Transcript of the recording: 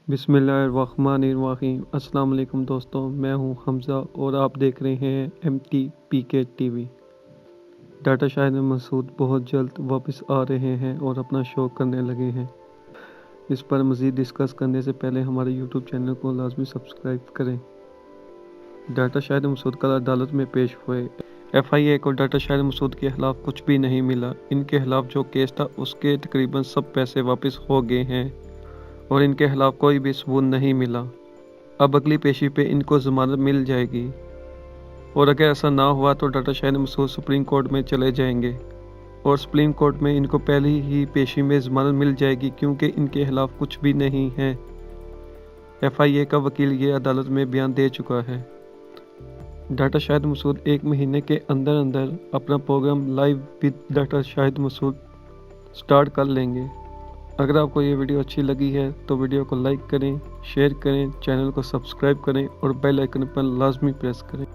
बिस्मिल्लाहिर्रहमानिर्रहीम। अस्सलाम वालेकुम दोस्तों, मैं हूं हमज़ा और आप देख रहे हैं MTPK TV। डाटा शाहिद मसूद बहुत जल्द वापस आ रहे हैं और अपना शो करने लगे हैं। इस पर मज़ीद डिस्कस करने से पहले हमारे YouTube चैनल को लाजमी सब्सक्राइब करें। डाटा शाहिद मसूद कल अदालत में पेश हुए। FIA को डाटा शाहिद मसूद के खिलाफ कुछ भी नहीं मिला। इनके खिलाफ जो केस था उसके तकरीबन सब पैसे वापस हो गए हैं और इनके खिलाफ कोई भी सबूत नहीं मिला। अब अगली पेशी पे इनको ज़मानत मिल जाएगी और अगर ऐसा ना हुआ तो डाटा शाहिद मसूद सुप्रीम कोर्ट में चले जाएंगे और सुप्रीम कोर्ट में इनको पहली ही पेशी में ज़मानत मिल जाएगी क्योंकि इनके खिलाफ कुछ भी नहीं है। FIA का वकील ये अदालत में बयान दे चुका है। डाटा शाहिद मसूद 1 महीने के अंदर अंदर अपना प्रोग्राम लाइव विद डाटा शाहिद मसूद स्टार्ट कर लेंगे। अगर आपको ये वीडियो अच्छी लगी है तो वीडियो को लाइक करें, शेयर करें, चैनल को सब्सक्राइब करें और बेल आइकन पर लाजमी प्रेस करें।